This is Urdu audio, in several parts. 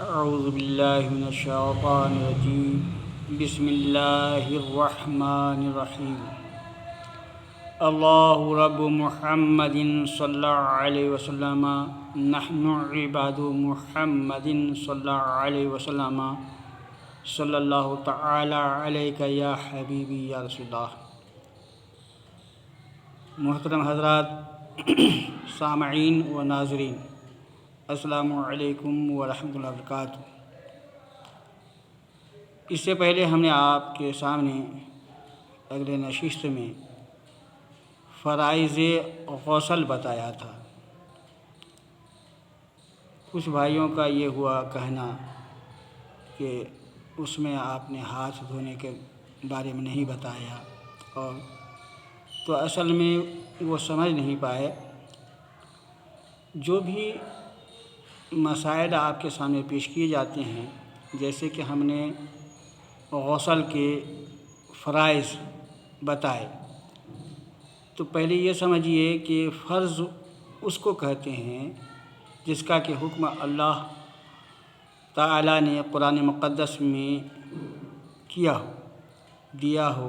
اعوذ باللہ من الشیطان الرجیم بسم اللہ الرحمن الرحیم اللہ رب محمد صلی اللہ علیہ وسلم نحن عباد محمد صلی اللہ علیہ وسلم صلی اللہ تعالی علیک یا حبیبی یا رسول اللہ۔ محترم حضرات، سامعین و ناظرین، السلام علیکم ورحمۃ اللہ وبرکاتہ۔ اس سے پہلے ہم نے آپ کے سامنے اگلے نشست میں فرائض غسل بتایا تھا۔ کچھ بھائیوں کا یہ ہوا کہنا کہ اس میں آپ نے ہاتھ دھونے کے بارے میں نہیں بتایا، اور تو اصل میں وہ سمجھ نہیں پائے۔ جو بھی مسائل آپ کے سامنے پیش کیے جاتے ہیں، جیسے کہ ہم نے غسل کے فرائض بتائے، تو پہلے یہ سمجھیے کہ فرض اس کو کہتے ہیں جس کا کہ حکم اللہ تعالیٰ نے قرآن مقدس میں کیا ہو، دیا ہو۔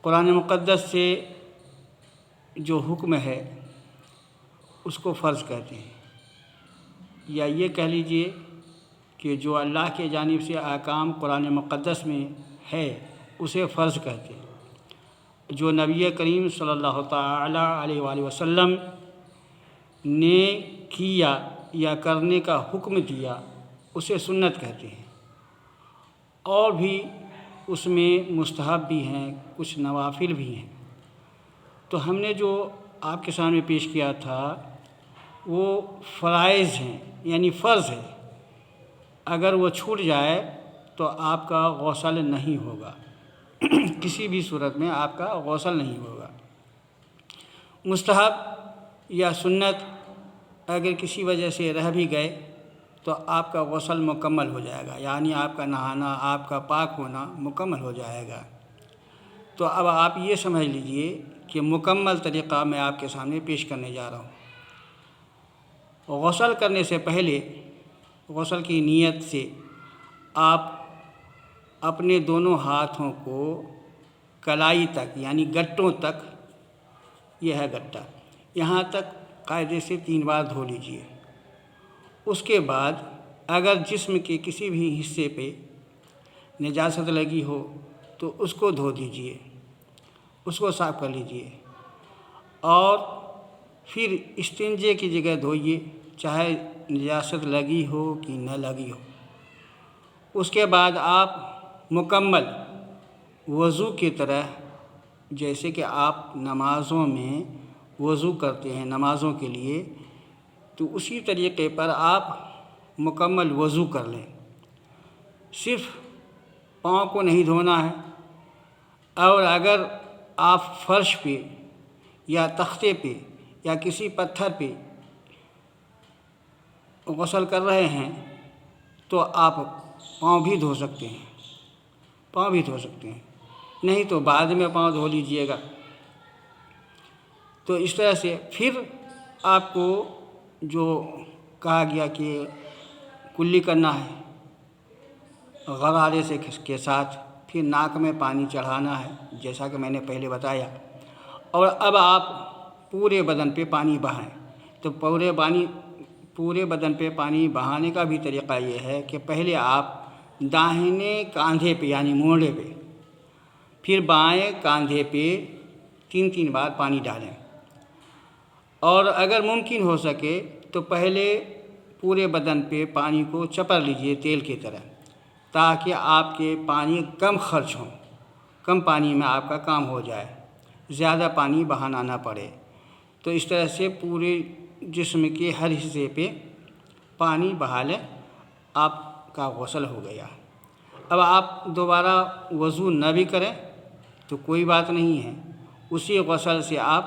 قرآن مقدس سے جو حکم ہے اس کو فرض کہتے ہیں، یا یہ کہہ لیجئے کہ جو اللہ کے جانب سے احکام قرآن مقدس میں ہے اسے فرض کہتے ہیں۔ جو نبی کریم صلی اللہ تعالی علیہ وآلہ وسلم نے کیا یا کرنے کا حکم دیا اسے سنت کہتے ہیں، اور بھی اس میں مستحب بھی ہیں، کچھ نوافل بھی ہیں۔ تو ہم نے جو آپ کے سامنے پیش کیا تھا وہ فرائض ہیں، یعنی فرض ہے۔ اگر وہ چھوٹ جائے تو آپ کا غسل نہیں ہوگا، کسی بھی صورت میں آپ کا غسل نہیں ہوگا۔ مستحب یا سنت اگر کسی وجہ سے رہ بھی گئے تو آپ کا غسل مکمل ہو جائے گا، یعنی آپ کا نہانا، آپ کا پاک ہونا مکمل ہو جائے گا۔ تو اب آپ یہ سمجھ لیجئے کہ مکمل طریقہ میں آپ کے سامنے پیش کرنے جا رہا ہوں۔ غسل کرنے سے پہلے، غسل کی نیت سے آپ اپنے دونوں ہاتھوں کو کلائی تک، یعنی گٹوں تک، یہ ہے گٹا، یہاں تک قاعدے سے 3 بار دھو لیجئے۔ اس کے بعد اگر جسم کے کسی بھی حصے پہ نجاست لگی ہو تو اس کو دھو دیجئے، اس کو صاف کر لیجئے، اور پھر استنجے کی جگہ دھوئیے، چاہے نجاست لگی ہو کہ نہ لگی ہو۔ اس کے بعد آپ مکمل وضو کی طرح، جیسے کہ آپ نمازوں میں وضو کرتے ہیں نمازوں کے لیے، تو اسی طریقے پر آپ مکمل وضو کر لیں۔ صرف پاؤں کو نہیں دھونا ہے، اور اگر آپ فرش پہ یا تختے پہ یا کسی پتھر پہ غسل کر رہے ہیں تو آپ پاؤں بھی دھو سکتے ہیں، پاؤں بھی دھو سکتے ہیں، نہیں تو بعد میں پاؤں دھو لیجئے گا۔ تو اس طرح سے پھر آپ کو جو کہا گیا کہ کلی کرنا ہے غرارے سے کے ساتھ، پھر ناک میں پانی چڑھانا ہے جیسا کہ میں نے پہلے بتایا، اور اب آپ پورے بدن پہ پانی بہائیں۔ تو پورے بدن پہ پانی بہانے کا بھی طریقہ یہ ہے کہ پہلے آپ داہنے کاندھے پہ، یعنی موڑے پہ، پھر بائیں کاندھے پہ 3 بار پانی ڈالیں، اور اگر ممکن ہو سکے تو پہلے پورے بدن پہ پانی کو چپڑ لیجئے تیل کی طرح، تاکہ آپ کے پانی کم خرچ ہوں، کم پانی میں آپ کا کام ہو جائے، زیادہ پانی بہانا نہ پڑے۔ تو اس طرح سے پورے جسم کے ہر حصے پہ پانی بہا لیں، آپ کا غسل ہو گیا۔ اب آپ دوبارہ وضو نہ بھی کریں تو کوئی بات نہیں ہے، اسی غسل سے آپ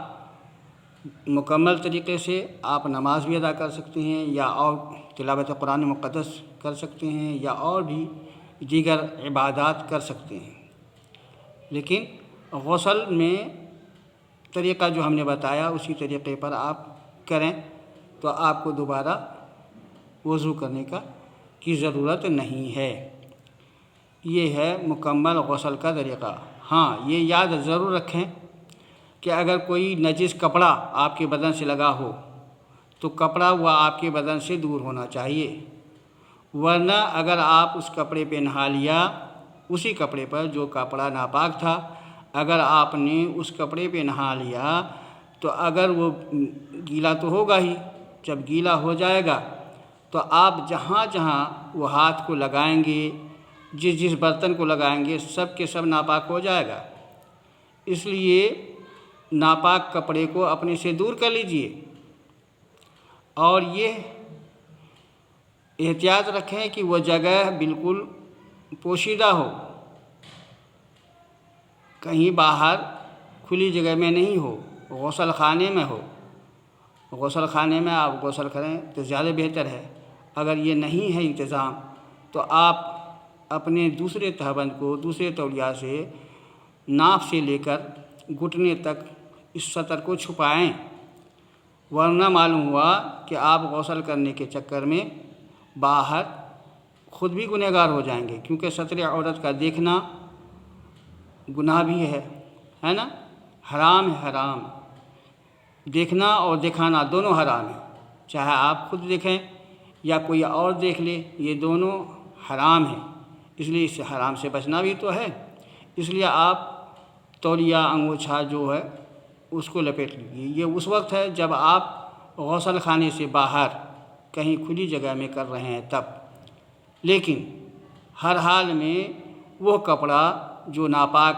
مکمل طریقے سے آپ نماز بھی ادا کر سکتے ہیں، یا اور تلاوت قرآن مقدس کر سکتے ہیں، یا اور بھی دیگر عبادات کر سکتے ہیں۔ لیکن غسل میں طریقہ جو ہم نے بتایا اسی طریقے پر آپ کریں تو آپ کو دوبارہ وضو کرنے کا کی ضرورت نہیں ہے۔ یہ ہے مکمل غسل کا طریقہ۔ ہاں، یہ یاد ضرور رکھیں کہ اگر کوئی نجس کپڑا آپ کے بدن سے لگا ہو تو کپڑا وہ آپ کے بدن سے دور ہونا چاہیے، ورنہ اگر آپ اس کپڑے پہ نہا لیا، اسی کپڑے پر جو کپڑا ناپاک تھا، اگر آپ نے اس کپڑے پہ نہا لیا تو اگر وہ گیلا تو ہوگا ہی، جب گیلا ہو جائے گا تو آپ جہاں جہاں وہ ہاتھ کو لگائیں گے، جس جس برتن کو لگائیں گے، سب کے سب ناپاک ہو جائے گا۔ اس لیے ناپاک کپڑے کو اپنے سے دور کر لیجئے، اور یہ احتیاط رکھیں کہ وہ جگہ بالکل پوشیدہ ہو، کہیں باہر کھلی جگہ میں نہیں ہو، غسل خانے میں ہو۔ غسل خانے میں آپ غسل کریں تو زیادہ بہتر ہے۔ اگر یہ نہیں ہے انتظام تو آپ اپنے دوسرے تہبند کو دوسرے تولیہ سے ناف سے لے کر گھٹنے تک اس سطر کو چھپائیں، ورنہ معلوم ہوا کہ آپ غسل کرنے کے چکر میں باہر خود بھی گنہگار ہو جائیں گے، کیونکہ سطر عورت کا دیکھنا گناہ بھی ہے نا، حرام ہے، حرام۔ دیکھنا اور دکھانا دونوں حرام ہیں، چاہے آپ خود دیکھیں یا کوئی اور دیکھ لے، یہ دونوں حرام ہیں۔ اس لیے اس حرام سے بچنا بھی تو ہے، اس لیے آپ تولیہ انگوچھا جو ہے اس کو لپیٹ لیجیے۔ یہ اس وقت ہے جب آپ غسل خانے سے باہر کہیں کھلی جگہ میں کر رہے ہیں تب، لیکن ہر حال میں وہ کپڑا جو ناپاک